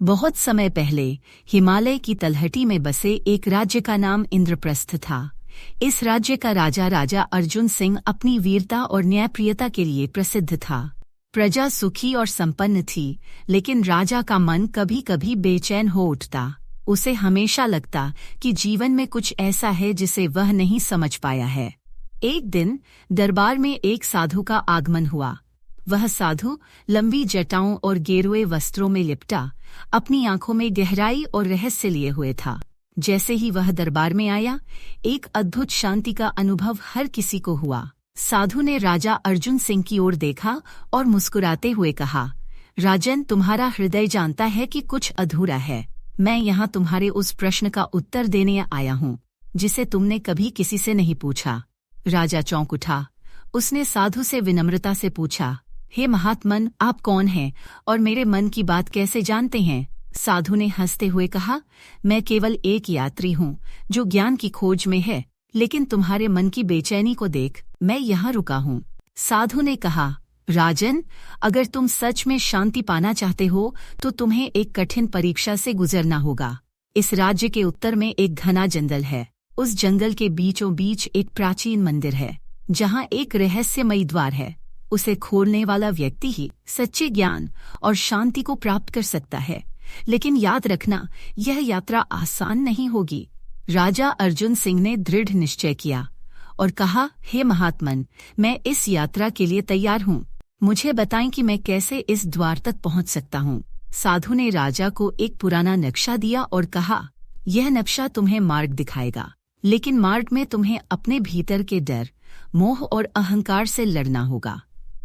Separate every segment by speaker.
Speaker 1: बहुत समय पहले हिमालय की तलहटी में बसे एक राज्य का नाम इंद्रप्रस्थ था। इस राज्य का राजा अर्जुन सिंह अपनी वीरता और न्यायप्रियता के लिए प्रसिद्ध था। प्रजा सुखी और संपन्न थी, लेकिन राजा का मन कभी कभी बेचैन हो उठता। उसे हमेशा लगता कि जीवन में कुछ ऐसा है जिसे वह नहीं समझ पाया है। एक दिन दरबार में एक साधु का आगमन हुआ। वह साधु लंबी जटाओं और गेरुए वस्त्रों में लिपटा अपनी आंखों में गहराई और रहस्य लिए हुए था। जैसे ही वह दरबार में आया, एक अद्भुत शांति का अनुभव हर किसी को हुआ। साधु ने राजा अर्जुन सिंह की ओर देखा और मुस्कुराते हुए कहा, राजन, तुम्हारा हृदय जानता है कि कुछ अधूरा है। मैं यहाँ तुम्हारे उस प्रश्न का उत्तर देने आया हूँ जिसे तुमने कभी किसी से नहीं पूछा। राजा चौंक उठा। उसने साधु से विनम्रता से पूछा, हे महात्मन, आप कौन हैं और मेरे मन की बात कैसे जानते हैं? साधु ने हंसते हुए कहा, मैं केवल एक यात्री हूँ जो ज्ञान की खोज में है, लेकिन तुम्हारे मन की बेचैनी को देख मैं यहाँ रुका हूँ। साधु ने कहा, राजन, अगर तुम सच में शांति पाना चाहते हो तो तुम्हें एक कठिन परीक्षा से गुजरना होगा। इस राज्य के उत्तर में एक घना जंगल है। उस जंगल के बीचों बीच एक प्राचीन मंदिर है जहाँ एक रहस्यमयी द्वार है। उसे खोलने वाला व्यक्ति ही सच्चे ज्ञान और शांति को प्राप्त कर सकता है। लेकिन याद रखना, यह यात्रा आसान नहीं होगी। राजा अर्जुन सिंह ने दृढ़ निश्चय किया और कहा, हे महात्मन, मैं इस यात्रा के लिए तैयार हूँ। मुझे बताएं कि मैं कैसे इस द्वार तक पहुँच सकता हूँ। साधु ने राजा को एक पुराना नक्शा दिया और कहा, यह नक्शा तुम्हें मार्ग दिखाएगा, लेकिन मार्ग में तुम्हें अपने भीतर के डर, मोह और अहंकार से लड़ना होगा।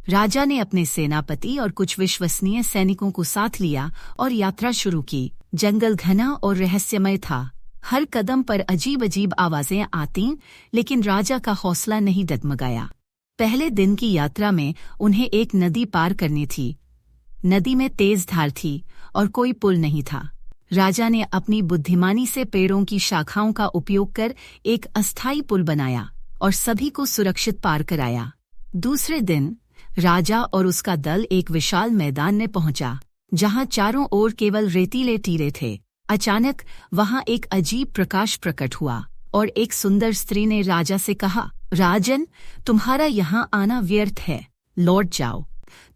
Speaker 1: राजा ने अपने सेनापति और कुछ विश्वसनीय सैनिकों को साथ लिया और यात्रा शुरू की। जंगल घना और रहस्यमय था। हर कदम पर अजीब अजीब आवाजें आती, लेकिन राजा का हौसला नहीं डगमगाया। पहले दिन की यात्रा में उन्हें एक नदी पार करनी थी। नदी में तेज धार थी और कोई पुल नहीं था। राजा ने अपनी बुद्धिमानी से पेड़ों की शाखाओं का उपयोग कर एक अस्थायी पुल बनाया और सभी को सुरक्षित पार कराया। दूसरे दिन राजा और उसका दल एक विशाल मैदान में पहुंचा, जहां चारों ओर केवल रेतीले टीले थे। अचानक वहां एक अजीब प्रकाश प्रकट हुआ और एक सुंदर स्त्री ने राजा से कहा, राजन, तुम्हारा यहाँ आना व्यर्थ है। लौट जाओ,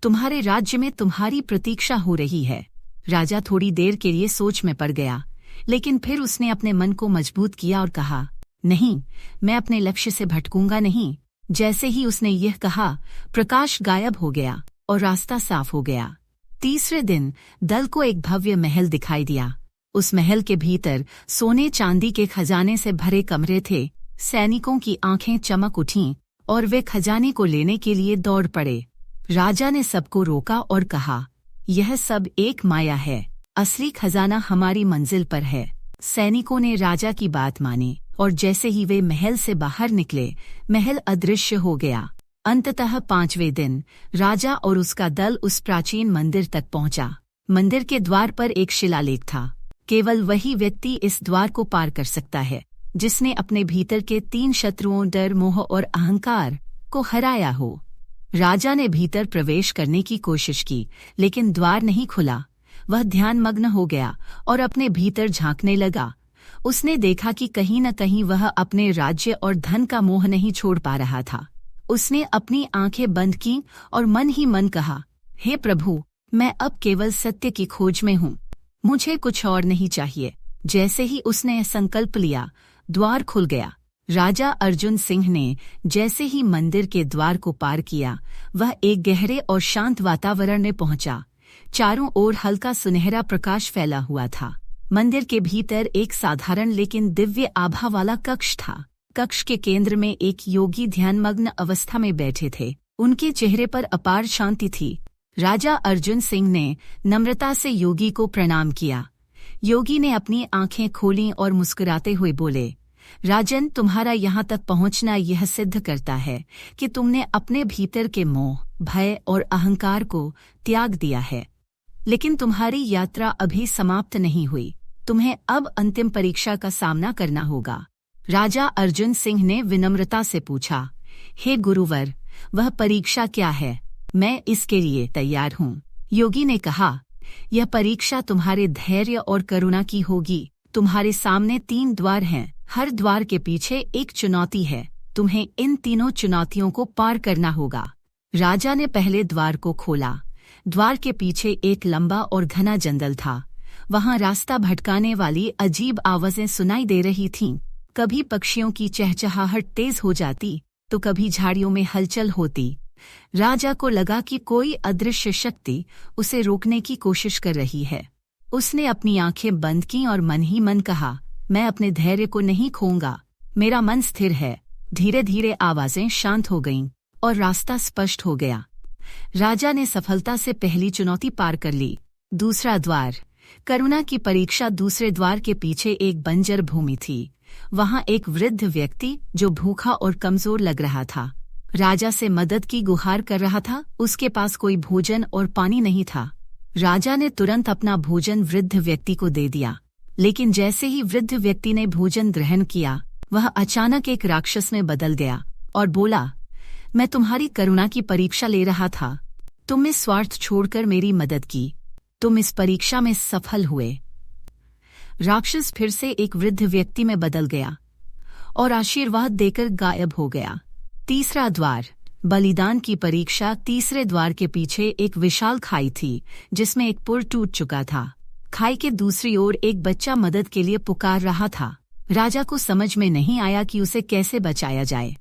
Speaker 1: तुम्हारे राज्य में तुम्हारी प्रतीक्षा हो रही है। राजा थोड़ी देर के लिए सोच में पड़ गया, लेकिन फिर उसने अपने मन को मजबूत किया और कहा, नहीं, मैं अपने लक्ष्य से भटकूंगा नहीं। जैसे ही उसने यह कहा, प्रकाश गायब हो गया और रास्ता साफ हो गया। तीसरे दिन दल को एक भव्य महल दिखाई दिया। उस महल के भीतर सोने चांदी के खजाने से भरे कमरे थे। सैनिकों की आंखें चमक उठीं और वे खजाने को लेने के लिए दौड़ पड़े। राजा ने सबको रोका और कहा, यह सब एक माया है, असली खजाना हमारी मंजिल पर है। सैनिकों ने राजा की बात मानी और जैसे ही वे महल से बाहर निकले, महल अदृश्य हो गया। अंततः 5वें दिन राजा और उसका दल उस प्राचीन मंदिर तक पहुंचा। मंदिर के द्वार पर एक शिलालेख था। केवल वही व्यक्ति इस द्वार को पार कर सकता है जिसने अपने भीतर के 3 शत्रुओं, डर, मोह और अहंकार को हराया हो। राजा ने भीतर प्रवेश करने की कोशिश की, लेकिन द्वार नहीं खुला। वह ध्यानमग्न हो गया और अपने भीतर झांकने लगा। उसने देखा कि कहीं न कहीं वह अपने राज्य और धन का मोह नहीं छोड़ पा रहा था। उसने अपनी आंखें बंद की और मन ही मन कहा, हे प्रभु, मैं अब केवल सत्य की खोज में हूँ, मुझे कुछ और नहीं चाहिए। जैसे ही उसने संकल्प लिया, द्वार खुल गया। राजा अर्जुन सिंह ने जैसे ही मंदिर के द्वार को पार किया, वह एक गहरे और शांत वातावरण में पहुंचा। चारों ओर हल्का सुनहरा प्रकाश फैला हुआ था। मंदिर के भीतर एक साधारण लेकिन दिव्य आभा वाला कक्ष था। कक्ष के केंद्र में एक योगी ध्यानमग्न अवस्था में बैठे थे। उनके चेहरे पर अपार शांति थी। राजा अर्जुन सिंह ने नम्रता से योगी को प्रणाम किया। योगी ने अपनी आंखें खोलीं और मुस्कुराते हुए बोले, राजन, तुम्हारा यहाँ तक पहुँचना यह सिद्ध करता है कि तुमने अपने भीतर के मोह, भय और अहंकार को त्याग दिया है। लेकिन तुम्हारी यात्रा अभी समाप्त नहीं हुई। तुम्हें अब अंतिम परीक्षा का सामना करना होगा। राजा अर्जुन सिंह ने विनम्रता से पूछा, हे गुरुवर, वह परीक्षा क्या है? मैं इसके लिए तैयार हूँ। योगी ने कहा, यह परीक्षा तुम्हारे धैर्य और करुणा की होगी। तुम्हारे सामने 3 द्वार हैं, हर द्वार के पीछे एक चुनौती है। तुम्हें इन तीनों चुनौतियों को पार करना होगा। राजा ने पहले द्वार को खोला। द्वार के पीछे एक लंबा और घना जंगल था। वहां रास्ता भटकाने वाली अजीब आवाजें सुनाई दे रही थीं। कभी पक्षियों की चहचहाहट तेज हो जाती तो कभी झाड़ियों में हलचल होती। राजा को लगा कि कोई अदृश्य शक्ति उसे रोकने की कोशिश कर रही है। उसने अपनी आंखें बंद कीं और मन ही मन कहा, मैं अपने धैर्य को नहीं खोऊंगा, मेरा मन स्थिर है। धीरे धीरे आवाजें शांत हो गईं और रास्ता स्पष्ट हो गया। राजा ने सफलता से पहली चुनौती पार कर ली। दूसरा द्वार, करुणा की परीक्षा। दूसरे द्वार के पीछे एक बंजर भूमि थी। वहां एक वृद्ध व्यक्ति जो भूखा और कमजोर लग रहा था, राजा से मदद की गुहार कर रहा था। उसके पास कोई भोजन और पानी नहीं था। राजा ने तुरंत अपना भोजन वृद्ध व्यक्ति को दे दिया, लेकिन जैसे ही वृद्ध व्यक्ति ने भोजन ग्रहण किया, वह अचानक एक राक्षस में बदल गया और बोला, मैं तुम्हारी करुणा की परीक्षा ले रहा था। तुमने स्वार्थ छोड़कर मेरी मदद की। तुम इस परीक्षा में सफल हुए। राक्षस फिर से एक वृद्ध व्यक्ति में बदल गया और आशीर्वाद देकर गायब हो गया। तीसरा द्वार, बलिदान की परीक्षा। तीसरे द्वार के पीछे एक विशाल खाई थी जिसमें एक पुल टूट चुका था। खाई के दूसरी ओर एक बच्चा मदद के लिए पुकार रहा था। राजा को समझ में नहीं आया कि उसे कैसे बचाया जाए।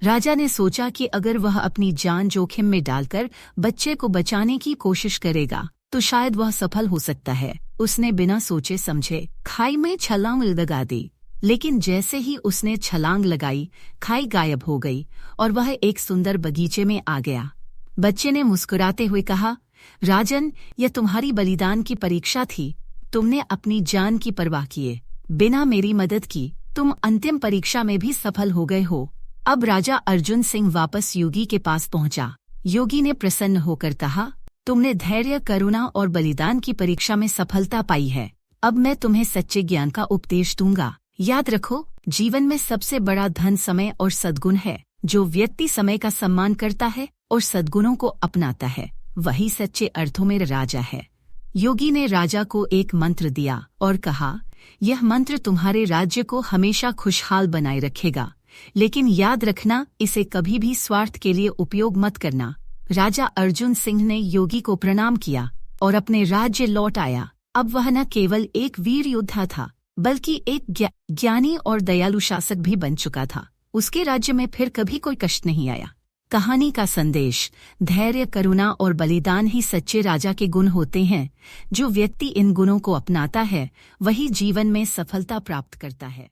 Speaker 1: राजा ने सोचा कि अगर वह अपनी जान जोखिम में डालकर बच्चे को बचाने की कोशिश करेगा तो शायद वह सफल हो सकता है। उसने बिना सोचे समझे खाई में छलांग लगा दी, लेकिन जैसे ही उसने छलांग लगाई, खाई गायब हो गई और वह एक सुंदर बगीचे में आ गया। बच्चे ने मुस्कुराते हुए कहा, राजन, यह तुम्हारी बलिदान की परीक्षा थी। तुमने अपनी जान की परवाह किए बिना मेरी मदद की तुम अंतिम परीक्षा में भी सफल हो गए हो। अब राजा अर्जुन सिंह वापस योगी के पास पहुंचा। योगी ने प्रसन्न होकर कहा, तुमने धैर्य, करुणा और बलिदान की परीक्षा में सफलता पाई है। अब मैं तुम्हें सच्चे ज्ञान का उपदेश दूंगा। याद रखो, जीवन में सबसे बड़ा धन समय और सद्गुण है। जो व्यक्ति समय का सम्मान करता है और सद्गुणों को अपनाता है, वही सच्चे अर्थों में राजा है। योगी ने राजा को एक मंत्र दिया और कहा, यह मंत्र तुम्हारे राज्य को हमेशा खुशहाल बनाए रखेगा, लेकिन याद रखना, इसे कभी भी स्वार्थ के लिए उपयोग मत करना। राजा अर्जुन सिंह ने योगी को प्रणाम किया और अपने राज्य लौट आया। अब वह न केवल एक वीर योद्धा था, बल्कि एक ज्ञानी और दयालु शासक भी बन चुका था। उसके राज्य में फिर कभी कोई कष्ट नहीं आया। कहानी का संदेश, धैर्य, करुणा और बलिदान ही सच्चे राजा के गुण होते हैं। जो व्यक्ति इन गुणों को अपनाता है, वही जीवन में सफलता प्राप्त करता है।